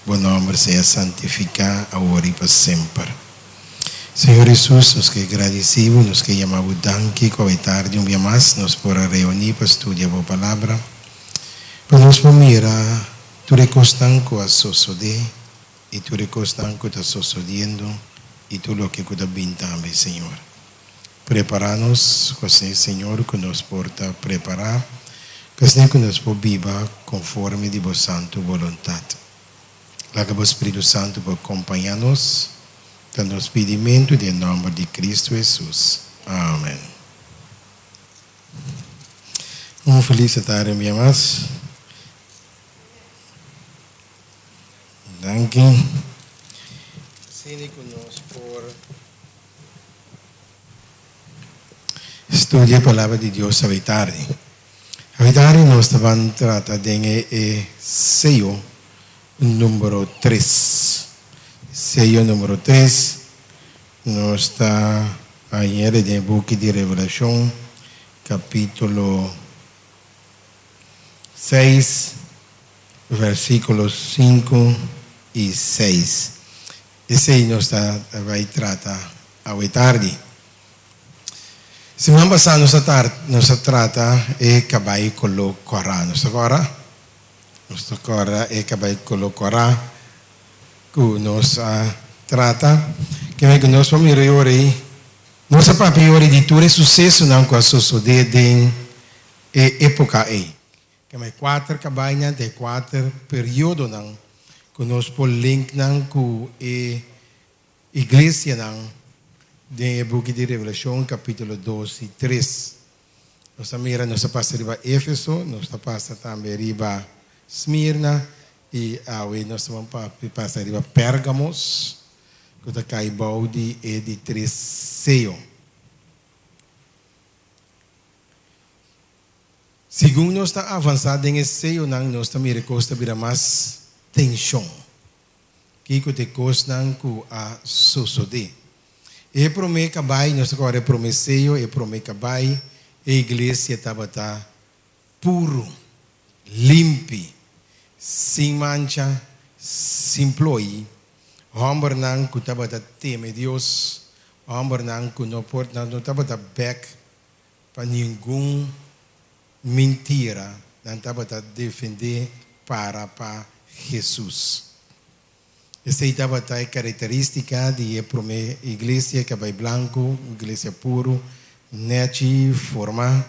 bom nome seja santificado agora e para sempre. Senhor Jesus, nos que agradecemos, nos que chamamos danke, com a tarde dia mais, nos por reunir para estudar a palavra, para nos mirar, tu recostan com a suceder, e tu recostan com está sucedendo, e tu lo que está bem também, Senhor. Prepara-nos, assim, Senhor, que nos porta preparar, que assim que nos por viva conforme de vossa santa vontade. Lá que o Espírito Santo por acompanhar-nos, nos pedimento em nome de Cristo Jesus. Amém. Um feliz tarde, minha irmãs. Danke. Sini conosco por estudar a palavra de Deus a tarde. A tarde nós vamos tratar de sello número 3. Sello número 3 nós está ayer em book de Revelação, capítulo 6, versículos 5 e 6. Esse aí nós vai tratar hoje tarde. Semana passada nós trata e acabei com o Corão. Nossa Corão e acabei com o Corão. Que nós trata que nós vamos ir hoje nossa papel hoje de tudo sucesso não com a sociedade em época aí que mais 4 cabanhas de 4 período não que nós por link não com a igreja não de book de Revelação capítulo 2 e 3 nossa mira nossa passa riba Éfeso nossa passa também riba Esmirna e hoje nós vamos passar riba Pérgamos que está caibau de 3 sellos. Segundo nós está avançado em esse sello, nós estamos recosta vira mais tensão. Que te costa com a suceder. E promete que vai, nós agora promete sello, e promete que vai, a igreja estava puro, limpo, sem mancha, sem ploi. Homem não que estava teme Deus, homem não que não estava back para nenhum mentira, não estava defender para Jesus. Essa estava a característica de a igreja que vai branco, igreja puro, nete forma,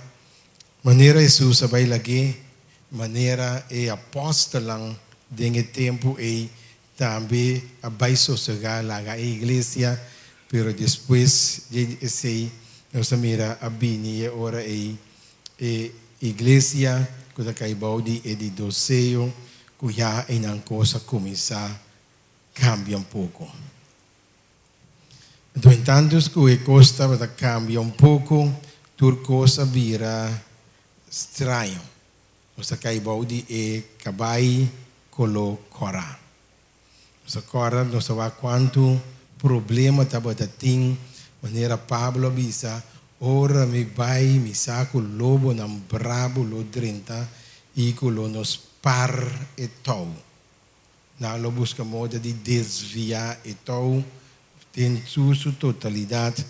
maneira Jesus vai lá maneira e apóstolo de tempo e também vai sossegar lá a igreja, pero depois de esse nós mira a bini ora e igreja que está caibau de 12 que já em uma coisa começar cambia pouco. No entanto, que a coisa cambia pouco, tudo coisa vira estranho. Nós caibau de cabai colo Corão. Agora nós sabemos quanto problema estava tendo, maneira Pablo avisa, ora me saco lobo nam brabo lo 30 e que nos par e tal. Na lo busca moda de desviar e tal, tem sua totalidade.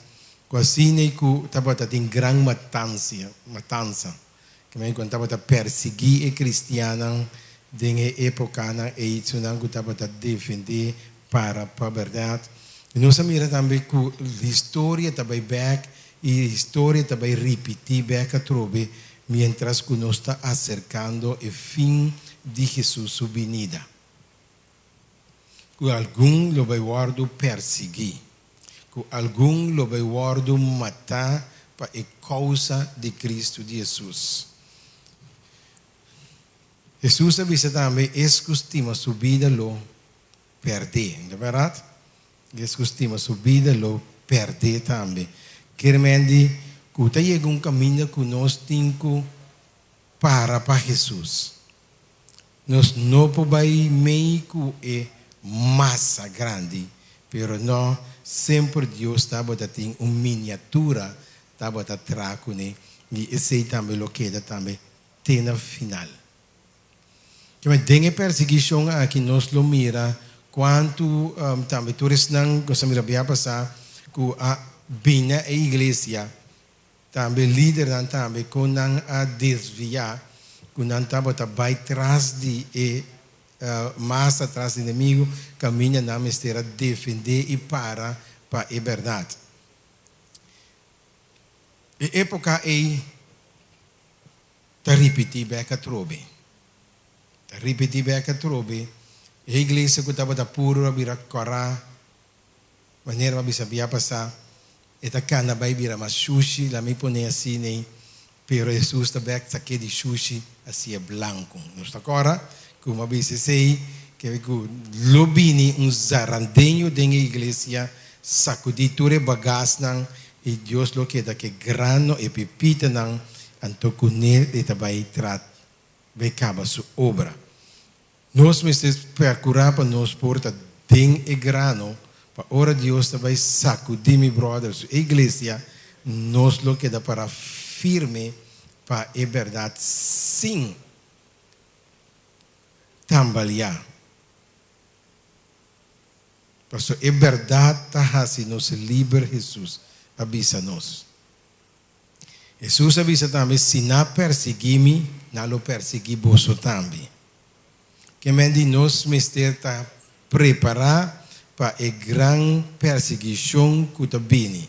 Quase nem que estava tendo grande matança, que me quando estava perseguir e cristiano de época na isso não estava a defender para a verdade. E nós miramos também que a história também back e a história também repetir back a trove, mientras que nós está acercando o fim de Jesus sua venida. Que algum lo vai guardo perseguir, que algum lo vai guardo matar para a causa de Cristo de Jesus. Jesus avisa também, escustima sua vida lo perder, não é verdade? Escustima sua vida lo perder também. Querendo que está chegando caminho que nós temos para Jesus. Nós não podemos meio que massa grande, pero não sempre Deus estava tendo uma miniatura, estava trago, e esse também lo queda também tem na final. Que mas dengue perseguição aqui nós lo mira quanto também todos não gostamos de passar com a bina a igreja também líder também com não a desviar com não também vai atrás de mais atrás do inimigo caminha na mistério defender e para a verdade. E época ta repetir beca trobe. Ta repetir beca trobe. A igreja que estava da puro a virar corá, maneira que sabia passar, e ta cana vai virar mais sushi, lá me põe assim nem, pero Jesus ta beca saque de sushi assim é branco. Não está agora, como a bisa sei que lobini zarandenho da igreja sacudir tudo bagagem nang e Deus lo que da que grano e pepita nang anto kunel e tabai trat becaba su obra. Nós mesmos procurar para nos porta ding e grano para ora Deus tabai sacudir mi brothers a igreja nos lo que da para firme para a verdade sim tambalear. Pastor, é verdade tá se nos livre Jesus avisa-nos. Jesus avisa também, se não perseguir-me, não lo persegui você também. Que mende nós mister tá preparar para a grande perseguição que está vindo.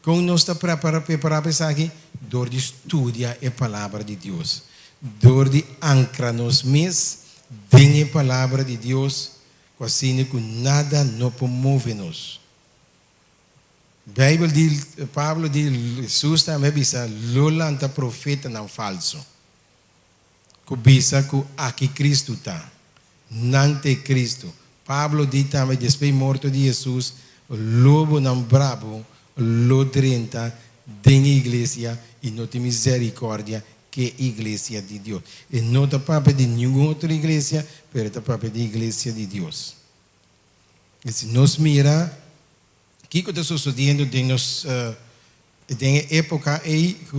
Como nós está preparar para isso aqui, door de estudar a palavra de Deus, door de ancrar nos mesmos em a palavra de Deus, assim que nada não promove-nos. Bible diz, Pablo diz, Jesus também bisa, lola anta profeta não falso. Que bisa que aqui Cristo está, não tem Cristo. Pablo diz também, depois morto de Jesus, lobo não bravo, lo 30, tem igreja e não tem misericórdia que é a igreja de Deus. E não é papel de nenhuma outra igreja, mas é papel de igreja de Deus. E se nós mira, o que está sucedendo em época aí, que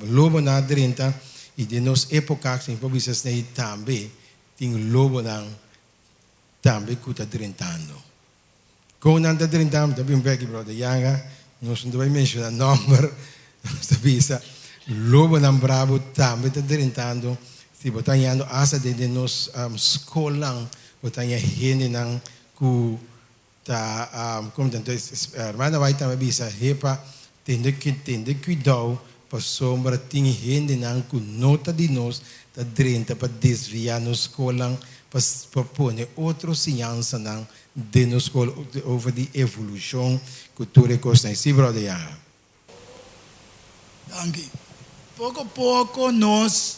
lobo na 30, e de nos época que improvisas também, tem lobo na também que está 30. Quando não está 30, também vem brother Yanga, nós não vamos mencionar número, nós lobo não bravo também está 30. Se botar yando asa de nos escola, botar gente não que tá como tanto hermana vai também bisa repa tende cuidado para sombra tem gente não que nota de nós tá 30 para desviar nos escola para pôr outro ciência não de nos escola over de evolução cultura costa sim brother ya. Danke. Pouco a pouco nós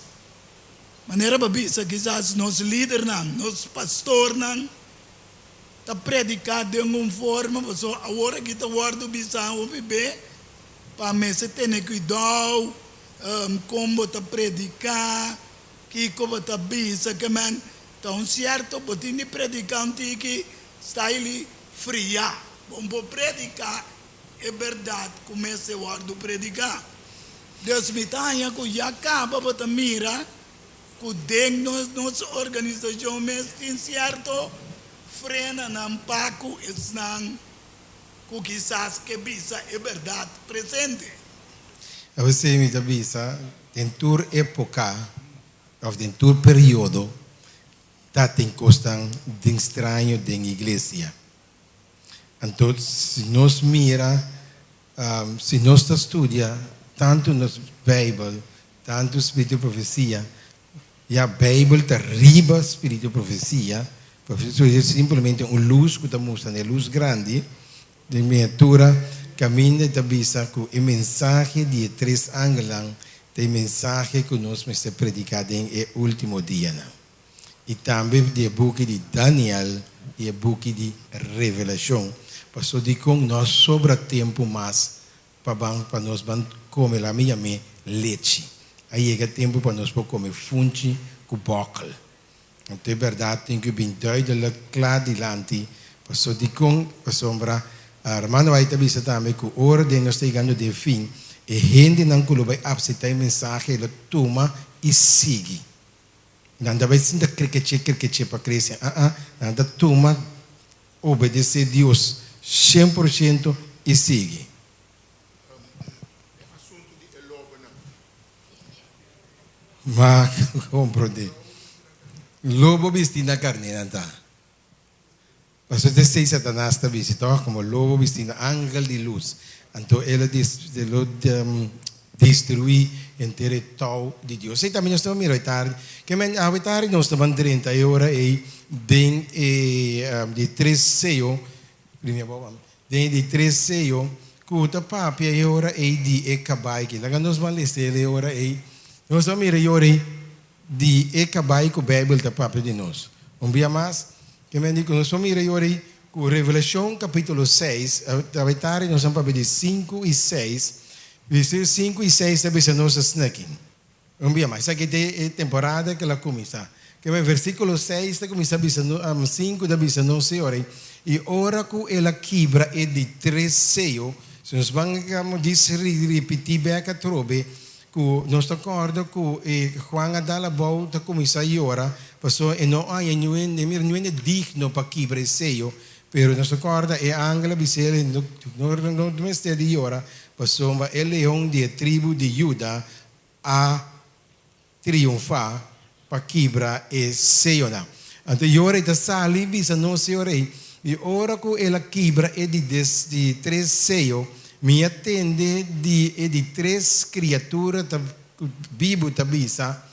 maneira babisa quizás nos líder não, nos pastor não tá predicar de uma forma, você agora que tá guardo bisa o bebê para me se ter cuidado como tá predicar, que como tá bisa que man tão certo botinho predicar que está ali fria, vamos predicar é verdade comece a guardo predicar. Deus me tanha que já acaba para mira que dentro nossa organização mesmo certo frena não paco estão que quizás que bisa é verdade presente. Você me avisa dentro época ou dentro período tá tem costan de estranho de igreja. Então se nós mira se nós estudia tanto nos Bible, tanto Espírito de Profecia, e a Bible está riba Espírito de Profecia, é simplesmente uma luz que está mostrando, uma luz grande, de miniatura, caminha da visa com a mensagem de 3 ângulos, tem mensagem que nós vamos predicar em último dia. E também de book de Daniel e book de Revelação. Pastor, de como nós sobra tempo mais para nós comer a minha leite. Aí é tempo para nós comer funchi com bocal. Então é verdade, tem que vir duidelijk klaar diante. Pastor, de como a sombra, a irmã vai te avisar também que a hora de nós chegando de fim, e gente não vai aceitar a mensagem, ela toma e sigue. Nada vai sinta criquete para crescer. Nada toma, obedece a Deus 100% e sigue. Mas, compreende. Lobo vestido na carne, não tá? Pastor desse Satanás está visitando como lobo vestido ángel de luz. Então, ele destruir o território de Deus. E também nós estamos mirando tarde, que a tarde nós estamos 30 horas e de 3 seio, de 3 seio, que papi a hora e de acabar que lá nós vamos ler a hora e nós estamos mirando a hora de acabar com a Bíblia da papi de nós. Dia mais, que nós estamos mirando a hora com Revelação capítulo 6, a tarde nós estamos de 5 e 6. Versículo 5 e 6 também se nós snacking. Dia mais, aqui é temporada que ela começa. Que o versículo 6 está começando a 5 da bisa não se ora. E ora que ela quebra é de 3 seio. Se nós vamos repetir bem a trobe, que nós acorda que Juan Adala volta começa a ora, passou e não há nenhum digno para quebrar seio, pero nós acorda é angela bisele no mestre de ora, passou o leão de tribo de Judá a triunfar para quebrar e seio não. Então ora está sali bisa não se ora e ora que ela quebra é de 3 seio. Me atende de 3 criaturas da Bíblia da bisa.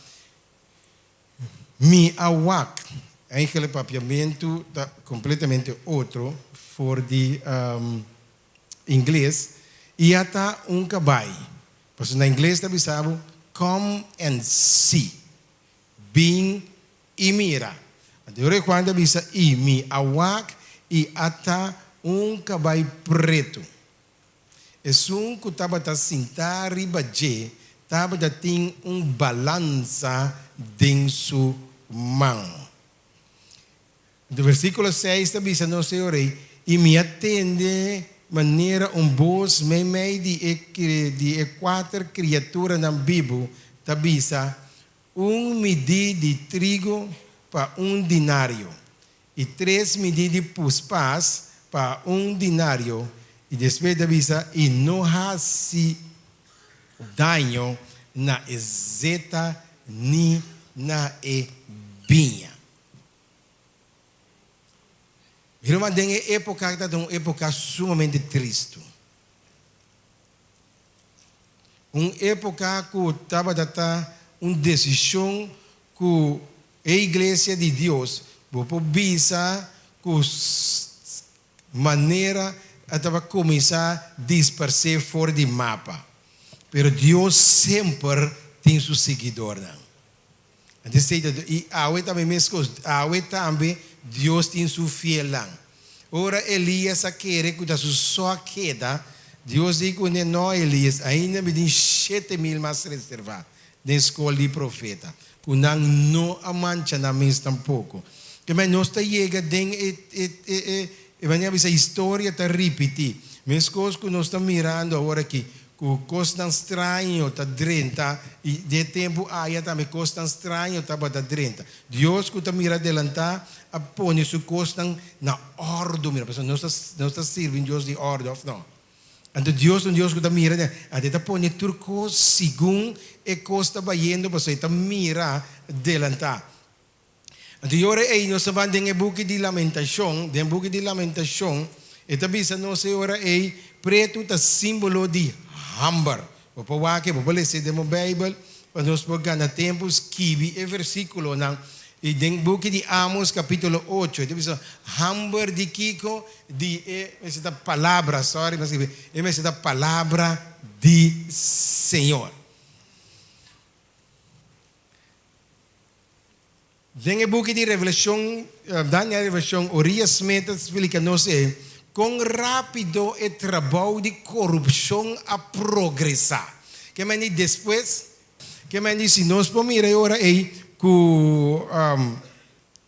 Me awak, aquele papiamento tá completamente outro, for de inglês, e até cavalo. Porque na inglês da bisa, come and see, bem e mira. Agora quando a bisa e me awak e até cavalo preto. É que estava a sentar riba de, estava a ter balança em sua mão. Do versículo 6 está dizendo, não sei orei, e me atende maneira voz meio de 4 criaturas na Bíblia, está dizendo, medida de trigo para dinário, e 3 medidas de puspas para dinário, e depois da visa, e não há se dano na zeta nem na binha. Irmã, tem época que está uma época sumamente triste. Uma época que estava a dar uma decisão que a igreja de Deus por visa com maneira estava começar a dispersar fora do mapa. Mas Deus sempre tem seu seguidor. E a também Deus tem seu fiel. Ora Elias quer que da sua queda, Deus diz que não Elias, ainda me tem 7.000 mais reservados na escola de profeta. Que não amancha na mesa tampouco. Que nós está chegando essa história está repetir. Mas coisas que nós estamos mirando agora aqui, que coisa estranho está dentro, e de tempo aí também coisa estranho estava dentro. Deus que está mirando adelantar, a põe sua coisa na ordem, mira, porque nós está servindo Deus de ordem, não. Então Deus que está mirando, até está põe tudo coisa segundo e coisa está vaindo, porque está mirando adelantar. Então, agora aí nós vamos em book de lamentação, e também se nós agora aí preto está símbolo de hambar. Vou ler a Bíblia, para nós pegar tempos kiwi e versículo não. E em book de Amos capítulo 8, então diz hambar de Kiko de essa palavra, sorry, mas essa palavra de Senhor. Em book de Revelação, Daniel Revelação, Urias Metas explica nos quão rápido é o trabalho de corrupção a progressar. Que me diz depois, que me diz se nós podemos ir agora aí com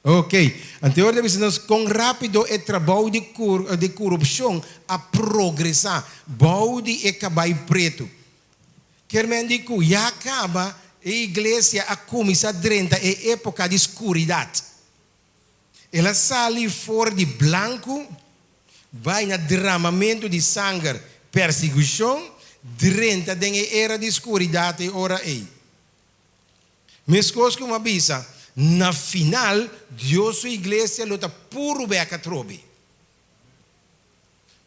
ok, anterior de nós quão rápido é o trabalho de corrupção a progressar, balde é cabelo preto. Que me diz que já acaba a igreja a começar durante a época de escuridade. Ela sai fora de branco, vai no derramamento de sangue, perseguição, durante a era de escuridade, ora aí. Mas coisa que uma bisa, na final, Deus e a igreja luta puro beca trobe.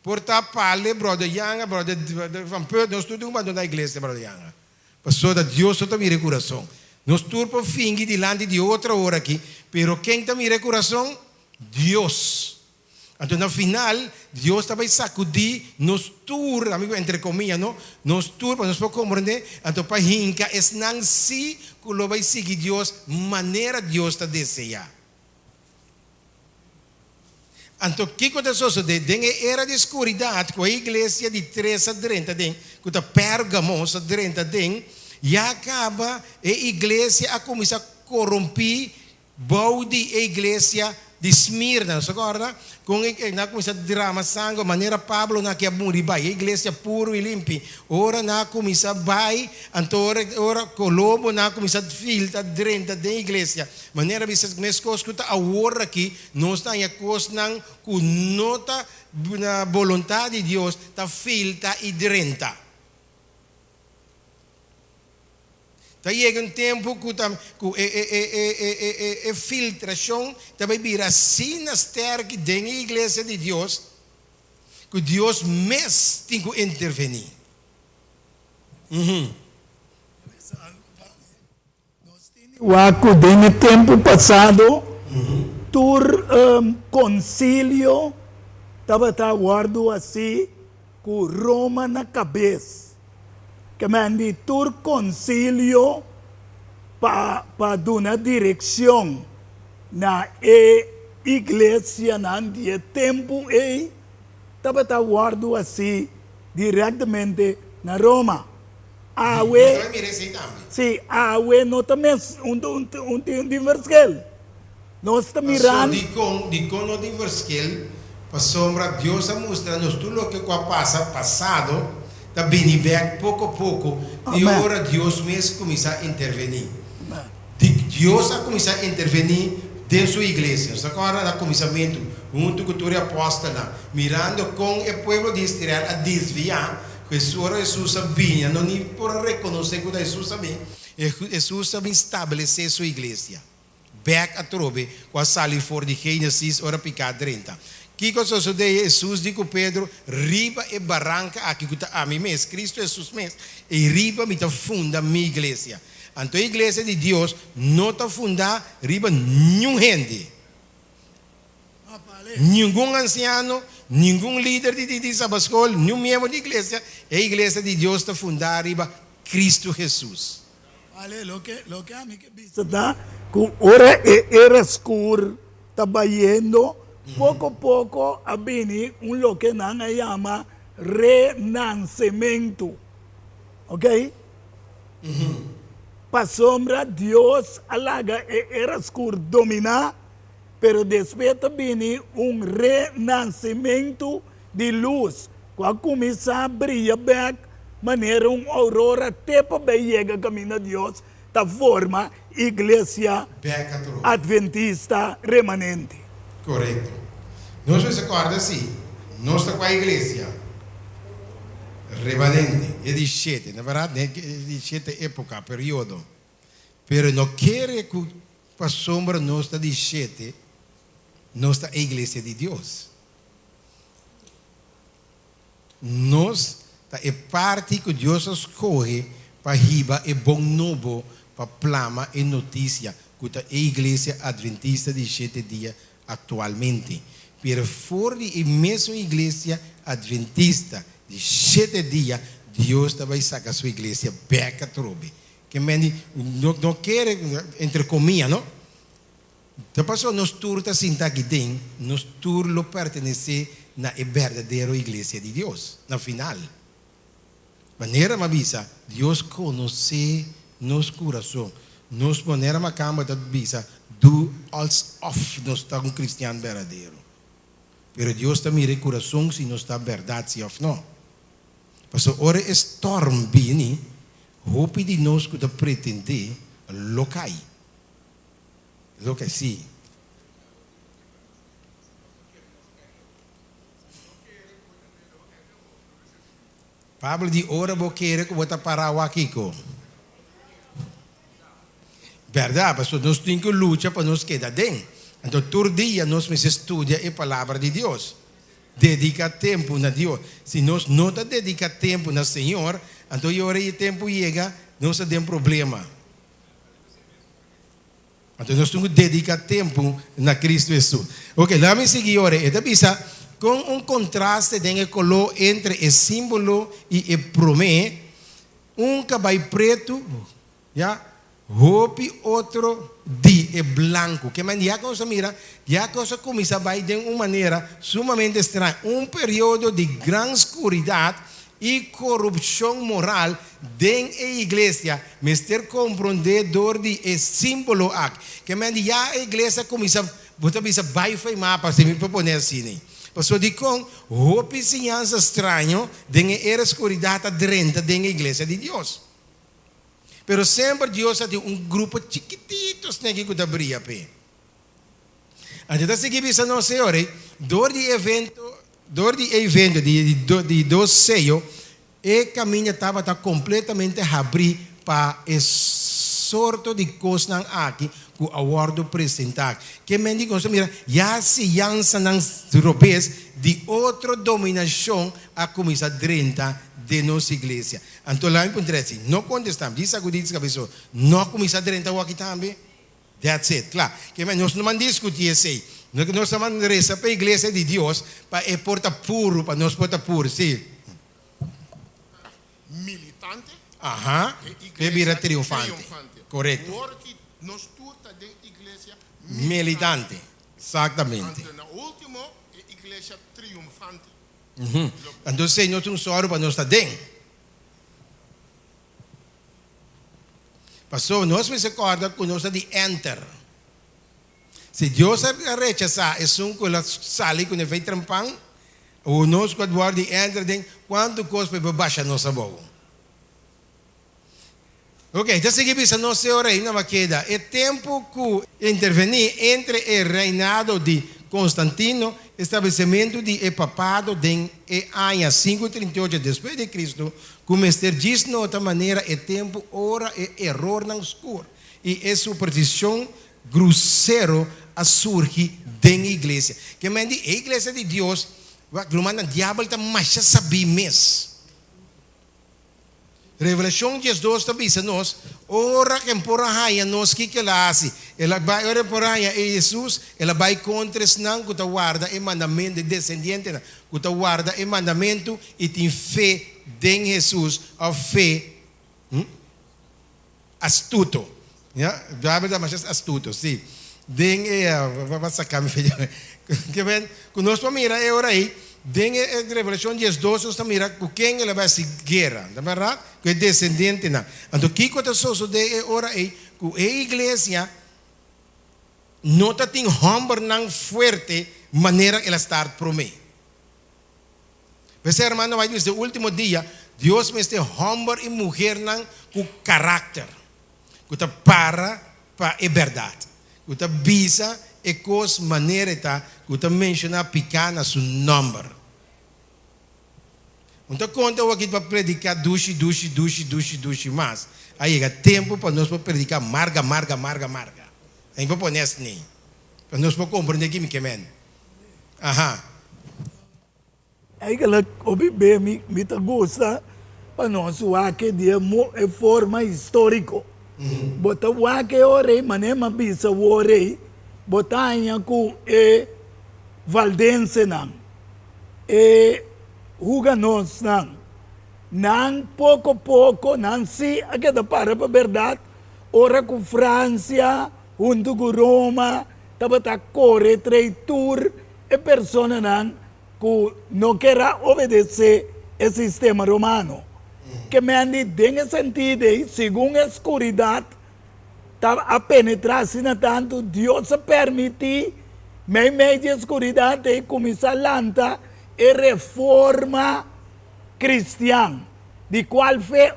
Porta pale, brother Yanga, brother Van Peut, nós tudo uma da igreja, brother Yanga. Passou da Deus só mire coração. Nós turpo fingi diante de outra hora aqui, pero quem tá mire coração? Deus. Então, no final, Deus também sacudir nos tur, amigo, entre comillas, não? Nos tur, para nós podemos compreender, então, para hinca, é não se que lo vai seguir Deus, maneira Deus está desejar. Então, o que aconteceu? Dentro era de escuridade, com a igreja de 3 a 30, com a Pérgamos a 30, e acaba a igreja a começar a corromper a igreja de Esmirna, ¿se acorda? Com na começa drama sangue, maneira Pablo na que a muribai, a igreja puro e limpo. Ora na começa vai, ora Colombo na começa filtra dentro da igreja. Maneira bisas mes coisas que a hora aqui nós está em coisas não com nota na vontade de Deus, tá filtra e dentro. Tá chega tempo que a filtração também vira assim na sterk dentro da igreja de Deus, que Deus mesmo tem que intervenir. Waku dentro do tempo passado, tur concílio estava guardado assim, com Roma na cabeça. Que mandi tur concílio para dar uma direção na igreja na dia tempo e estava guardado assim diretamente na Roma. Awe, sim, awe não também diverskel. Nós estamos mirando. De como diverskel, para sombra Deus a mostrar-nos tudo o que passado. Está bem pouco a pouco, e agora Deus mesmo começa a intervenir. Deus a começar a intervenir dentro da sua igreja. Agora, no começamento, junto com a apóstola, mirando com o povo de Israel a desviar, Jesus sabia, não nem por reconhecer que Jesus sabia, Jesus sabia estabelecer sua igreja. Back a trobe, com a sala fora de Gênesis, ora picar 30. Que coisa sucede? Jesus diz Pedro, riba e barranca aqui que está a mim mesmo, Cristo Jesus mesmo, e riba me está funda minha igreja. Então a igreja de Deus não está fundada riba nenhum gente, nenhum anciano, nenhum líder de sabascol, nenhum membro de igreja. A igreja de Deus está fundada riba Cristo Jesus. Vale, lo que a mí que viste está, que ora era escuro, está bayendo. Pouco a pouco avveni lo que non chiama renascimento. Ok? Pa sombra Deus alaga era escuro dominar, pero después avveni renascimento de luz. Quando começa a brilhar back, maneira aurora até para chega caminho a Deus, da forma igreja adventista remanente. Correto. Nós se acorda assim, nós estamos com a igreja remanente, é de 7, na verdade, é de 7 época, período. Pero não quer que a sombra não está de 7, não está a igreja de Deus. Nós é parte que Deus escolhe para riba e bom novo, para plama e notícia, que a igreja adventista de 7 dias atualmente. Pero fora de mesma igreja adventista de 7 dias, Deus vai sacar sua igreja beca trobe. Que não quer, entre comillas, não? Então, passou, nós turta sinta aqui dentro, nós turlo pertenece na verdadeira igreja de Deus, na final. Maneira me avisa, Deus conhece nosso coração. Nos maneira uma cama da visa, do als of nós está um cristiano verdadeiro. Pero Deus está mira o coração se não está verdade, se ou não. Passou, ora storm bini, hopi de nós que pretende locai. Locai, sim. Pablo di ora boqueira que bota para o aqui com. Verdade, pastor, nós temos que lutar para nos quedar dentro. Então, todo dia nós precisamos estudar a palavra de Deus. Dedica tempo na Deus. Se nós não dedica tempo no Senhor, então a hora que o tempo chega, nós temos problema. Então, nós temos que dedicar tempo na Cristo Jesus. Ok, lá me seguir ora. Então, pensa, com contraste tem color entre o símbolo e o promê, cabai preto, já, hopi outro de branco. Que man, já cosa mira, já cosa começa a vai de uma maneira sumamente estranha. Período de grande escuridade e corrupção moral dentro da igreja, mister compreendedor de símbolo aqui. Que man, já a igreja começa a vai fazer para se me proponer assim. Pastor, de com hopi sinhança estranho dentro da escuridade dentro da igreja de Deus. Pero sempre Deus tem grupo chiquititos que cuida brilha pe. Então seguir isso não sei ora, dor de evento de 2 sellos, e caminho estava completamente aberto para esse sorto de coisas aqui que o awardo apresentar. Que me digo, mira, já se lança nas europeus de outra dominação a começar dentro de nossa igreja. Então lá encontrei assim, não contestamos, diz a Gudis cabeça, não começar dentro aqui também. That's it, claro. Que nós não discutir assim. Nós estamos rezando para a igreja de Deus para é porta puro, para nós porta puro, sim. Militante. Aham. Que vira triunfante. Correto. Nós tudo de igreja militante. Exatamente. Na última igreja triunfante. Então, nós temos só para nós estar dentro. Pastor, nós me recorda que nós estamos de enter. Se Deus rechazar, é um que sale quando vai trampar, ou nós quando vamos de enter, quanto coisa para baixar nossa boca. Ok, então seguimos a nossa hora aí, não queda. É tempo que intervenir entre o reinado de Constantino, estabelecimento de papado em ano 538 depois de Cristo, como Esther diz de outra maneira, é tempo, hora e erro não escuro. E é superstição grosseiro a surgir dentro da igreja. Que me diz, a igreja de Deus, o diabo está mais saber mesmo. Revelação 12 também diz nós, ora que por aí nós que ela faz, ela vai ora por aí e Jesus, ela vai contra não que guarda o mandamento de descendente, que guarda o mandamento e tem fé em Jesus, a fé astuto, já, vai mais astuto, sim. Den vai sacar me filho, que vem, que nós vamos mirar é ora aí. Dentro da Revelação 12, nós mira com quem ele vai se guerra, não é verdade? Que é descendente, não. Então, o que aconteceu de ora aí, que a igreja não tem homem não forte maneira ela está promete. Você, irmão, vai dizer, no último dia, Deus me tem homem e mulher não com caráter, que está para a verdade, que está bisa e coisa maneira está que está mencionar pequena seu nome. Então, quando eu aqui para predicar duche, mas aí é tempo para nós predicar marga. Aí para pôr nesse nem. Para nós compreender que me queimem. Aham. Aí que ela observa me gosta para nós o que de forma histórica. Bota o que orei, manema bisa o orei. Botanha com Valdense não. Huganos não pouco, não se, aqui da para a verdade, ora com França, junto com Roma, estava a correr, traitor, e pessoa que não quer obedecer o sistema romano. Que me andi nesse sentido, segundo a escuridade, estava a penetrar-se tanto, Deus permitir, meio de escuridade, começar a lançar e reforma cristã, de qual foi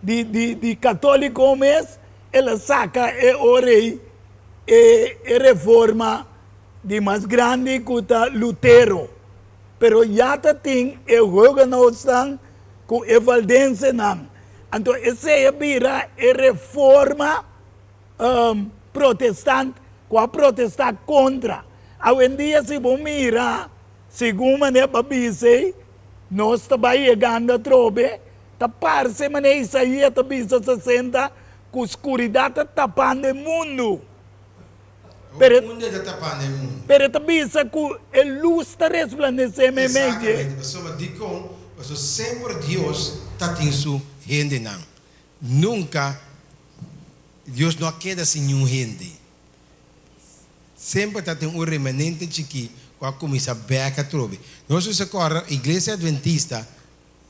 de católico mes, ela saca orei reforma de mais grande que Lutero. Pero já tem Huguenots com Valdense não. Então, essa vira reforma protestante, com a protestar contra. Hoje em dia, se você mirar, segundo a Babise, nós estamos chegando a trobe, tá parece que Isaías está 60, com a escuridão está tapando o mundo. Pero também que a luz está resplandecendo em meio. Mas sempre Deus está em sua gente não. Nunca Deus não queda sem nenhum gente. Sempre está um remanente chiqui com a comissão beca trobe. Nós agora a igreja adventista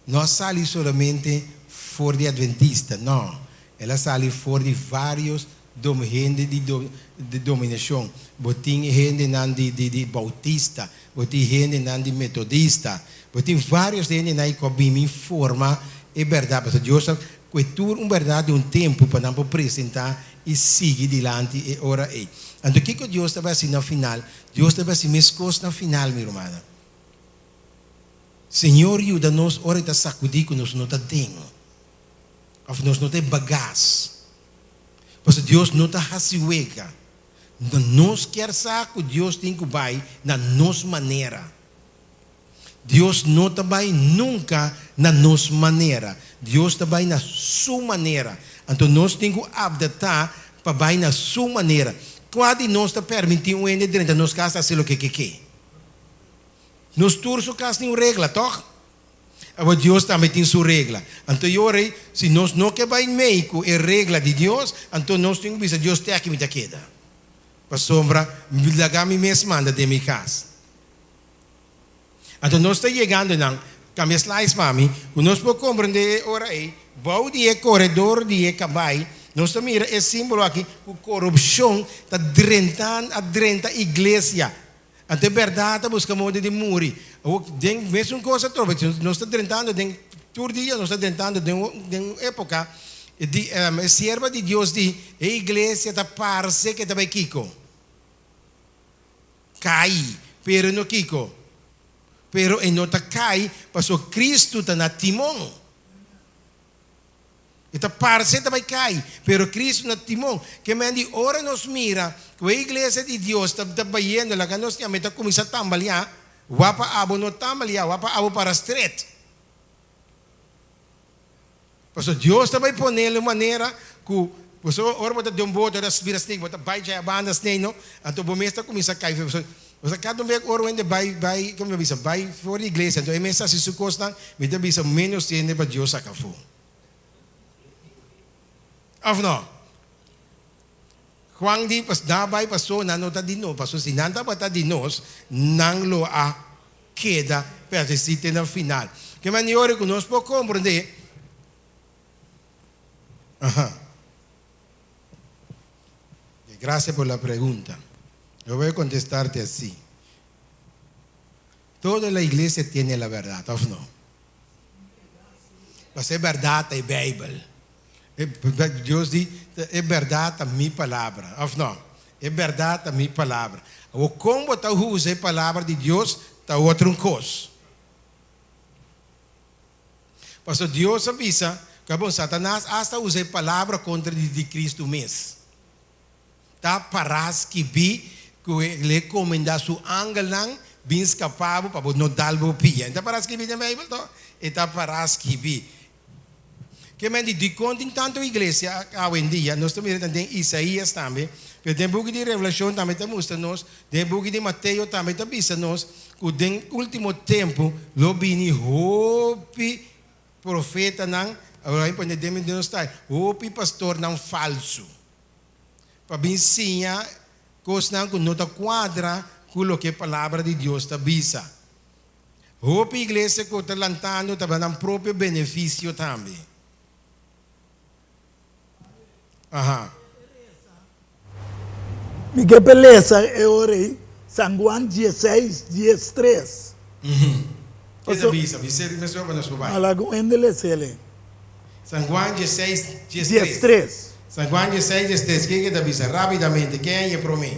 não sai somente for de adventista, não. Ela sai for de vários gente de dominação. Botin gente de bautista, botin gente de metodista, botin vários gente na que forma é verdade, porque Deus cultura verdade tempo para não apresentar e seguir dilante e ora é. Então o que Deus estava assim no final? Deus estava assim mescos no final, minha irmã. Senhor, ajuda-nos ora está sacudir que nós não está dentro, ou nós não tem bagagem. Porque Deus não está raciueca. Nós quer saber que Deus tem que vai na nossa maneira. Deus não está vai nunca na nossa maneira. Deus está vai na sua maneira. Então nós temos que adaptar para vai na sua maneira. Quando nós está permitindo o ende dentro nós casa fazer o que quer. Nós todos casa tem uma regra, toh? Mas Deus também tem sua regra. Então, se nós não queremos meio com a regra de Deus, então nós temos que ver Deus tem que me queda. Para sombra, me dá me mesmo manda de minha casa. Então, nós estamos chegando não, com minhas slides para mim, nós podemos compreender ora aí, bom dia corredor de cabai, nós estamos mirando esse símbolo aqui, a corrupção está drenando a igreja. Então, verdade, buscamos de muri. Mesmo coisa troca, nós estamos tentando, todo dia nós estamos tentando, de uma época, a serva de Deus diz, a igreja está parece que está bem kiko. Cai, pero não kiko. Pero não está cai, porque Cristo está na timão. Está parece que vai cair, pero Cristo na timão. Que me diz, ora nos mira, que a igreja de Deus está trabalhando, lá que nós temos que começar a trabalhar, wapa abo no trabalhar, wapa abo para street. Porque Deus está vai poner de maneira que, porque ora bota de boto, das viras nem, bota vai já bandas nem no, então o mês está começar a cair. Porque cada vez ora onde vai, como eu disse, vai fora da igreja, então é mesmo se sucosta, me dá bisa menos tempo para Deus acafou. Of no? Quando di pas dabay paso nano ta dino paso sinanda pa ta dinos nang lo a queda persiste no final. Que maniore que nos puede comprender. Gracias por la pregunta. Yo voy a contestarte así. Toda la iglesia tiene la verdad, ¿o no? Pues es verdad la Biblia. Deus diz, é verdade a minha palavra, ou não? É verdade a minha palavra. Ou como está usando a palavra de Deus, está outra coisa. Porque Deus avisa que Satanás hasta usa a palavra contra de Cristo mesmo. Está paras que vi que ele comenda su angelang bem escapado para não dar o pia. Está paras que vi na Bíblia, está paras que vi. Que me diz, de quando tanto a igreja hoje em dia, nós estamos vendo em Isaías também, que tem book de Revelação também está mostrando-nos, tem book de Mateus também está mostrando-nos, que no último tempo, lo bini hopi profeta não, agora em pandemia de nós está, hopi pastor não falso, para bem ensinar coisas não que não está quadra com o que a palavra de Deus está bisa. Hopi igreja que está lantando também dá próprio benefício também. Ajá. Miguel beleza, eu orei. San Juan 16, 13. Que avisa, me serve para nós vai. Alago endele sele. San Juan 16, 13. 13. San Juan 16, 13. ¿Qué te avisa? Rápidamente. ¿Quién es por mí?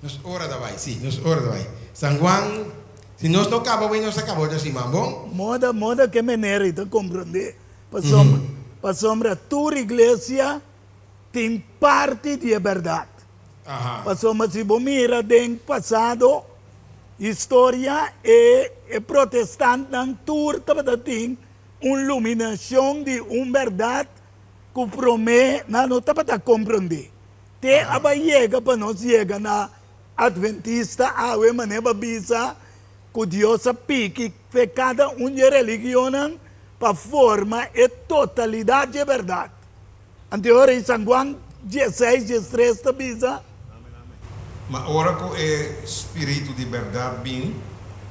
Nos hora de vai, sí, nos hora de vai. San Juan, si nos no acabó, nos acabó de Simón, ¿bon? Moda que maneira então compreender. Para sombra, tua igreja tem parte de verdade. Para sombra, se você mira do passado, história e protestante não turta tem uma iluminação de uma verdade que promete não está para compreender. Te abaiega para nós chega na adventista a maneira bisa que Deus pique que cada uma religião para forma e totalidade de verdade. Anterior em San Juan 16, 13 bisa. Mas ora que é espírito de verdade bem,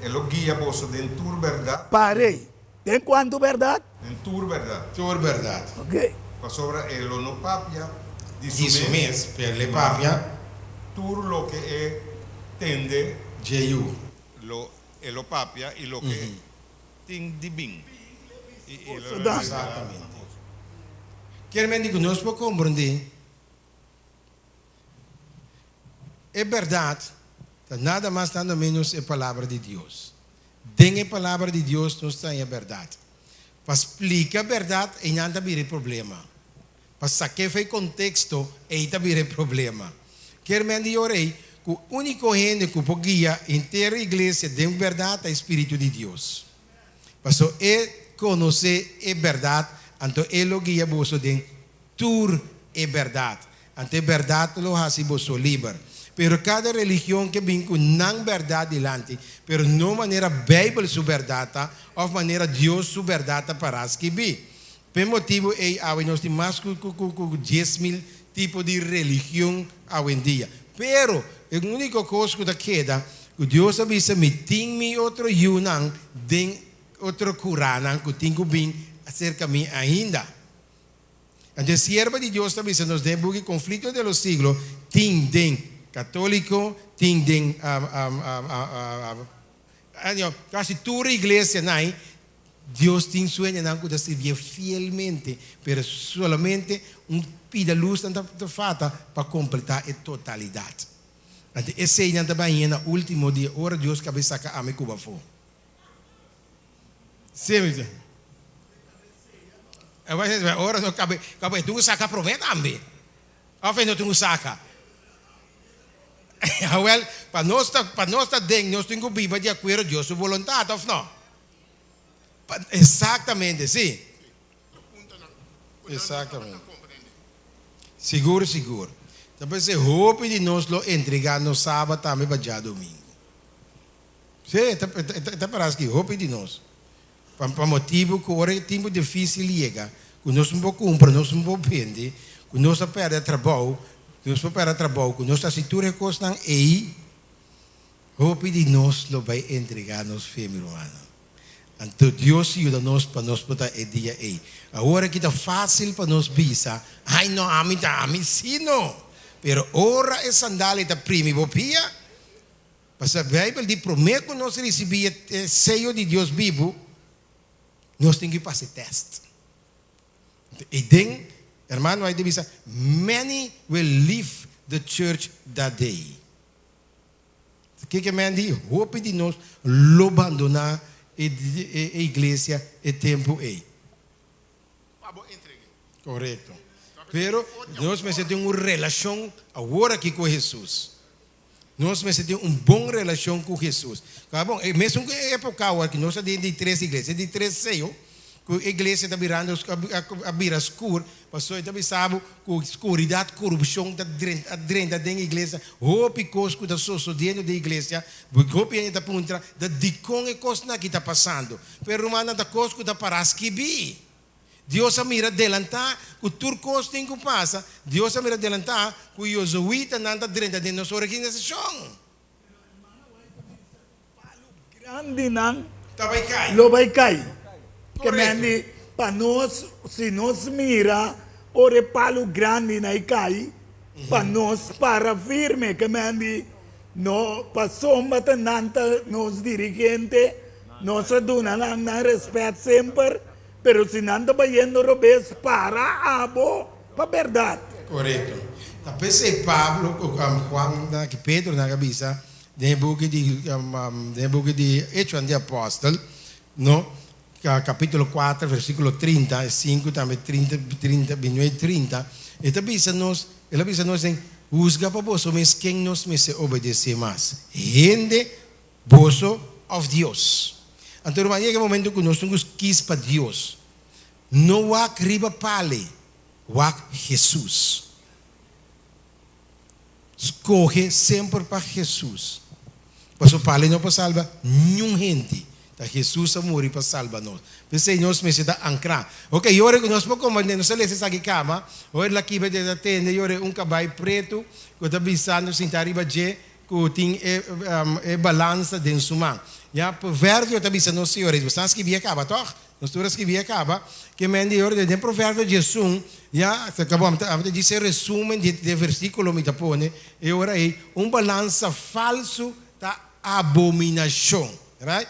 ele guia você dentro da verdade. Parei. Tem quanto verdade? Dentro da verdade. Toda verdade. Ok. Para sobre ele não papia, Isso mesmo, per le papia, tudo lo que é tende, Jehu. lo papia e lo que tem de bem. Exatamente. Quer me dizer, nós podemos compreender. É verdade, nada mais nada menos é a palavra de Deus. Tem a palavra de Deus, nós temos a verdade. Para explicar a verdade, aí não tem problema. Para sacar o contexto, aí tem problema. Quer me dizer, que o único gente que pode guiar a inteira igreja de verdade é o Espírito de Deus. Para ele conhecer a verdade, então ele guia você de tudo é verdade. Então a verdade lo faz você livre. Pero cada religião que vem com não verdade delante, pero não maneira Bíblia sua verdade, ou maneira Deus sua verdade para as que vi. Por motivo é que nós temos mais de 10.000 tipos de religião hoje em dia. Pero a única coisa que queda, que Deus avisa me tem outro Yunang, tem outro Corão que tem que vir acerca de mim ainda. Então, sierva de Deus avisa nos tem porque conflito de los siglos tem católico, tem quase toda a igreja, não. Deus tem sueño de servir fielmente, pero solamente pida luz da fata para completar a totalidade. Então, esse é o último dia, ora Deus cabe sacar a me cuba fo. Sim, ora não cabe tu sacar promete ambe. Ou não tu sacar. Well, para nós tá dentro, nós temos que viver de acordo com Deus sua vontade, ou não? Exatamente, sim. Exatamente. Seguro. Depois se roupa de nós lo entregar no sábado também para dia domingo. Sim, tá parece que roupa de nós. Para motivo que agora é tempo difícil chega, que nós não podemos comprar, nós não podemos vender, que nós perdemos trabalho, que nós cintura costam aí, roupa de nós lo vai entregar nos filhos humanos. Então Deus ajuda-nos para nós poder o dia aí. Agora que está fácil para nós pensar, ai não, a mim sim não. Pero ora é sandália da prima bopia, para a Bíblia diz, promete que nós recebemos o sello de Deus vivo, nós temos que passar teste. E tem, irmão, vai dizer, many will leave the church that day. O que é diz? Roupa de nós lo abandonar a igreja e tempo aí. Correto. Pero nós temos uma relação agora aqui com Jesus. Nós temos uma boa relação com Jesus. Tá bom? Mesmo que época agora que nós temos de 3 igrejas, de 3 seios, que a igreja está virando a vira escura, pastor está pensando que a escuridade, corrupção está dentro da igreja, roupa e coisa que está sucedendo da igreja, roupa e está contra, da dicão e coisa que está passando. Pero humana da coisa que está para esquivar. Deus a mira adelantar que tudo coisa tem que passar. Deus a mira adelantar que o Yosuíta não está dentro da nossa organização. Grande não. Lo vai cair. Que mandi para nós, se nós mira, ore palo grande na cai, para nós para firme, que mandi no passou matananta nos dirigentes, Nós duna na respeito sempre, pero se nanda bayendo robes para abo, para verdade. Correto. Tapos si Pablo, Juan, que Pedro na cabeça, den boek de Hechos de Apóstol, no? Capítulo 4, versículo 35, também 30, 29, 30. Ele avisa nós em juzga para vós, mas quem nos me se obedece mais? Rende vosso of Deus. Então, mas chega um momento que nós temos que ir para Deus. Não há riba pale, há Jesus. Escorre sempre para Jesus. Mas o pale não para salvar nenhuma gente. Jesus a morrer para salvar nós. Pensei, nós me se dá ancrar. Ok, eu que nós podemos comandar, nós lemos essa cama, hoje lá que vai ter tenda, eu cabai preto, que está bisando sem tariba de, que tem balança dentro do mão. Já, provérbio está bisando, nós senhores, você sabe que via acaba, toch? Nós todos que via acaba, que me ande hoje de provérbio de Jesus, já, acabamos de dizer resumo de versículo me tapone, e ora aí, balança falso da abominação, right?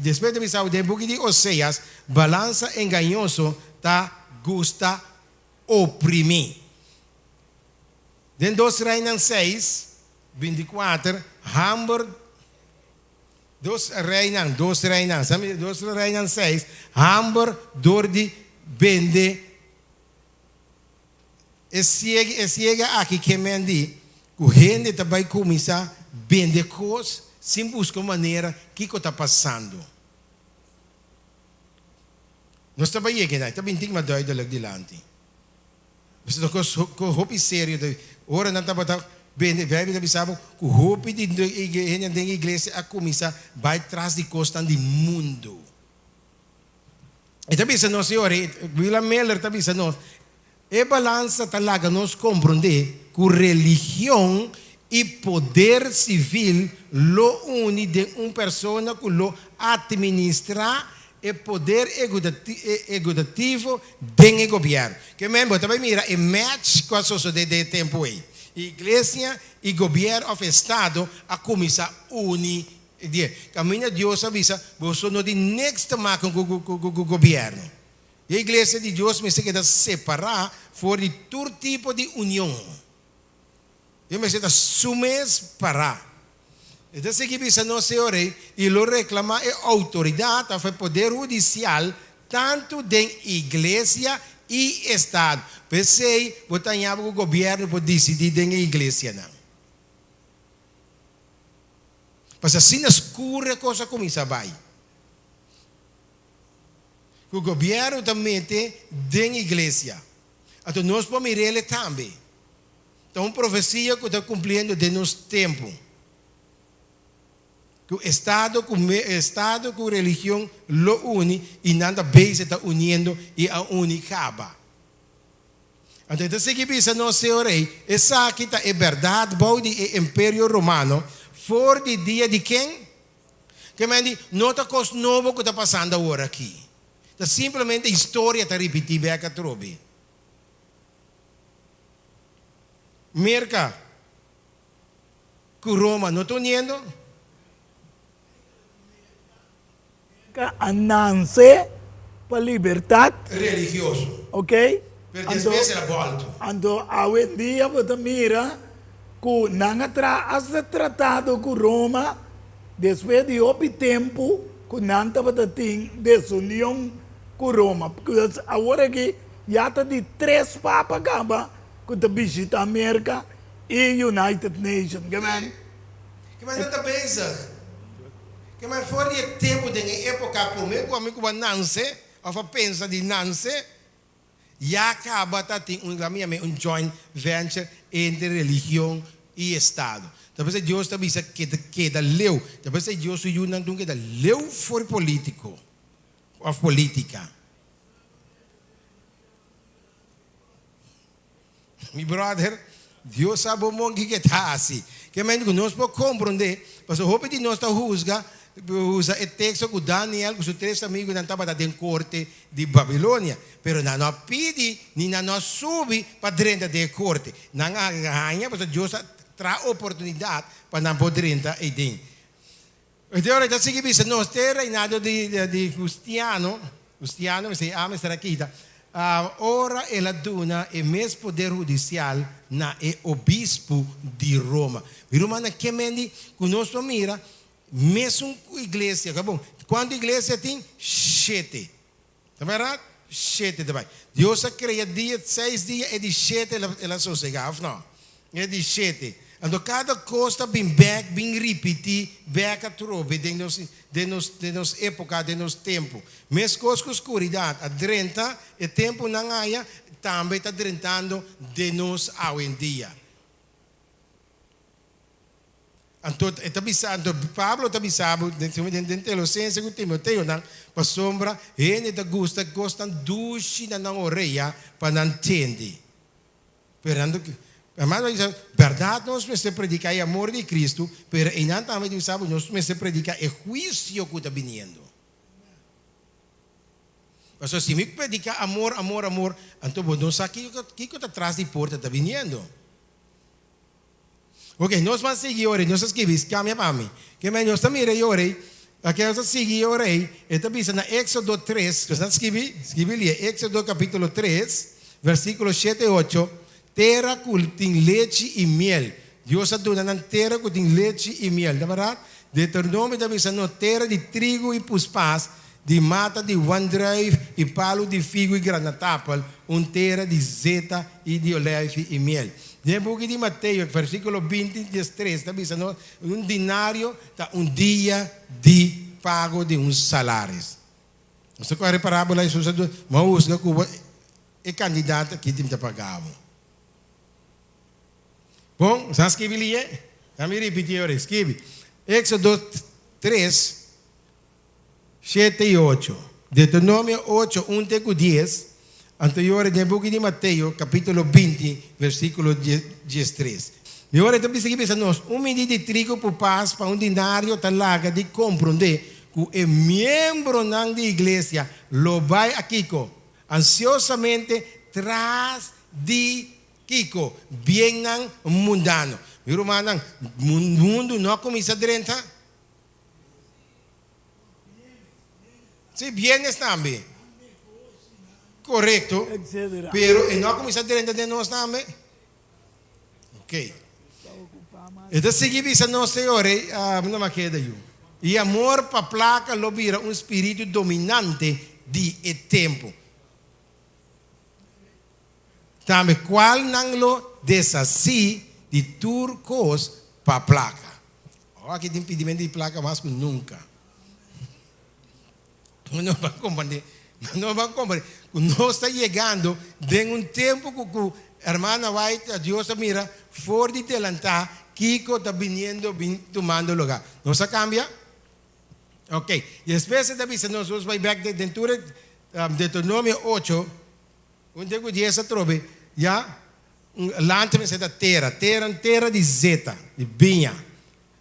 Después de visar o book de Oséias, balança enganoso tá gusta oprimir. Den 2 Reinas 6, 24, Hamburg, 2 Reinas 6, Hamburg door die bende, chega aqui que me andi, o gente também começa bende coisas, sem buscar maneira que está passando. Nós estamos aí, está bem tem uma duidelijk dilante. Você está com hopi sério, ora não está bem, vai me avisar que o hopi de igreja a começar vai trás de costa do mundo. E está pensando nós senhor, William Miller está pensando nós, é balança talaga nós compreender que religião e poder civil lo une de uma pessoa que lo administra e poder executivo do governo. Que mesmo também mira e match com a sociedade de tempo aí. Igreja e governo of estado a começar unir. Caminha Deus avisa, você não de next marca com o governo. E a igreja de Deus me se queda separar for de todo tipo de união. Eu me sinto sumes para. Então, se que bisa não se ore, e lo reclama a autoridade, a poder judicial, tanto da igreja e Estado. Pensei, botar o governo para decidir da igreja. Não. Mas assim, escura coisa começa a vai. O governo também tem da igreja. Então, nós podemos ele também. Então, uma profecia que está cumprindo de nosso tempo. Que o Estado com a religião lo une e nada bem está unindo e a unicaba. Então, se que pensa não Senhor, essa aqui é verdade, bom de Império Romano, for de dia de quem? Que me diz, não está coisa nova que está passando agora aqui. Está simplesmente a história está repetida que trobe. Merca, que Roma não está unindo? Ananse para liberdade religioso. Ok? Ando hoje em dia você mira que não as tratado com Roma depois de outro tempo que não estava tendo desunião com Roma. Porque agora aqui já está de 3 papas acaba que está visita a América e United Nations. Que man? Que man não está pensando? Que mais fora de tempo de época por mim, com amigo que Nancy, ou pensa de Nancy, já acaba de ter um joint venture entre religião e Estado. Talvez Deus também que da leu, talvez Deus o não que da leu for político, ou política. Meu brother, Deus sabe o mundo que está assim. Que mais nós podemos compreender, mas o roupa de nós está juzga. Usa o texto que Daniel, que os 3 amigos não estavam na corte de Babilônia, pero não pedi, nem não subi para dentro da corte. Não ganha, porque Deus traz oportunidade para não poder entrar aí dentro. Mas se nós compreender, nós podemos compreender, o roupa de nós está juzga, usa o texto que Daniel, que os 3 amigos não estavam na corte de Babilônia, pero não pedi, nem não subi para dentro da corte. Não ganha, porque Deus traz oportunidade para não poder entrar aí dentro. E ora da sige bisa no ste reinado di Giustiano, mi sei ame sarakita. Ora è la duna e mes poder judicial na e obispo di Roma. Vi romana che mendi conosco mira mes un iglesia, acabou. Quando iglesia tem 7. Tá verdade? 7 também. Deus cria dia 6 dias e de 7 ela sossegava, não? É de 7. Então cada coisa bem back, bem repetir, back a trobe de nos época, de nos tempo. Mes coisas com escuridade, a 30 e tempo não há, também está drentando de nos hoje em dia. Então, Pablo está bisado, dentro de Teolosense com Timoteo, para sombra, ele está gostando duche na orelha para não entender. Esperando que Amado, verdade, nós precisamos predicar o amor de Cristo, mas em nada também nós precisamos predicar o juízo que está vindo. Mas se me predicar amor, então nós sabemos que está atrás de porta está vindo. Ok, nós vamos seguir hoje, nós escrevemos, cambia para mim. Que nós estamos mirando hoje, aqui nós seguimos hoje, está pensando na Éxodo 3, nós escrevemos ali, Éxodo capítulo 3, versículos 7 e 8. Terra que tem leite e miel. Deus aduna na terra que tem leite e miel. Na verdade, Deuteronômio está dizendo terra de trigo e puspas, de mata de wandrive e palo de figo e granatapal, terra de zeta e de olive e miel. No book de Mateus, versículo 23, está dizendo dinário está dia de pago de salários. Você quer reparar para isso, mas usa Cuba é candidato que tem que pagar. Bom, já escrevi ali, vamos repetir agora, escreve. Éxodo 3, 7 e 8. Deuteronômio 8, 1 até 10. Anterior, no book de Mateus, capítulo 20, versículo 13. E agora, também escreve a nós, medida de trigo por paz para dinário talaga de compreender que o membro da igreja lo vai aqui, ansiosamente traz de Kiko, bien nang mundano. Pero manang mundo não começa a drenta. Sí, bienes também. Correcto. Pero não começa a drenta de nós também. Ok. Então, seguimos a nós, Senhor, não me queda eu. E amor para placa lo vira espírito dominante de tempo. Também qual não lo desassi de turcos para placa. Aqui tem impedimento de placa mais que nunca. Não vai compreender. Não vai compreender. Nós está chegando em tempo que a irmã vai, a Deus mira, for de delantar, Kiko está vindo, tomando lugar. Não se cambia? Ok. E depois da vista, nós vamos back de dentura, Deuteronômio 8, onde eu disse a trobe, já, l'antime è da terra di zeta, di binha.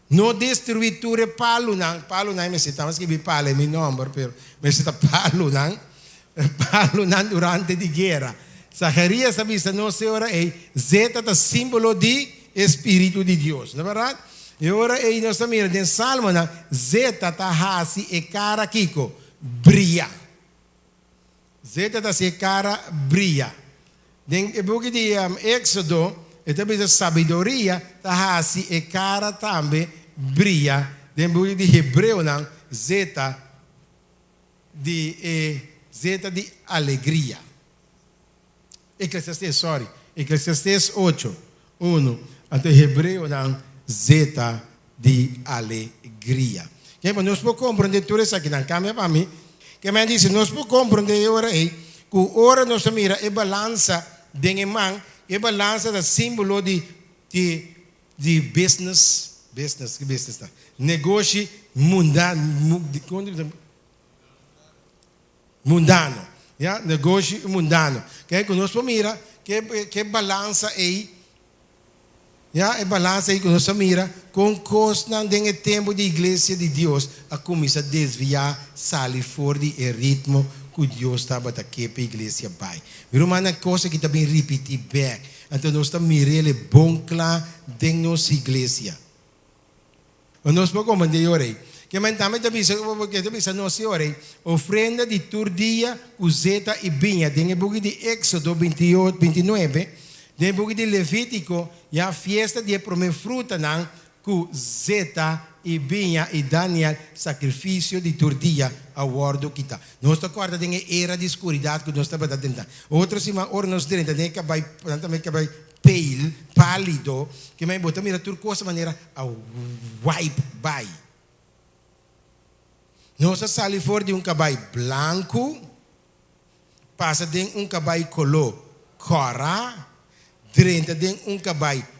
Non destruiture palunan mi sita, scrivi pale, mi numero, però mi sita palunan durante di guerra. Zacarias sabe se non se ora è zeta da simbolo di Spirito di Dio, non è vero? E ora è nostra mira, nel Salmo, zeta ta hasi e cara kiko, bria. Zeta ta si cara bria. Nel book di Exodo, e também a sabedoria, tahasi e cara também brilha. Nel book di Hebreu, zeta di alegria. Eclesiastes 8, 1. Ante Hebreu, zeta di alegria. Que nós podemos compreender tudo isso aqui, não cambia para mim. Que me diz, nós podemos compreender agora aí, que ora nós mira é balança de man, é balança da símbolo de business, tá? Negócio mundano, yeah? Negócio mundano. Que nós mira que balança aí, yeah? É balança aí que nós mira com coisa de tempo de igreja de Deus a começar a desviar, sair fora de ritmo que Deus estava aqui para a igreja pai. Mas uma coisa que está bem repetir back. Então nós estamos mirando bom claro de nossa igreja. Nós podemos compreender agora Que mentamente porque te bisa no senhora, ofrenda de turdia, uzeta e vinha. Tem book de Éxodo 28, 29, tem book de Levítico, e a festa de prome fruta nan cu zeta e vinha e Daniel sacrifício de turdia a guardo kita. Nós está quarta tem era de escuridade que nós está para tentar. Outro cima or nós dentro tem que vai também que vai pale, pálido, que me bota mira turcosa maneira a wipe by. Nós sali fora de caballo branco, passa de caballo color cora, dentro de caballo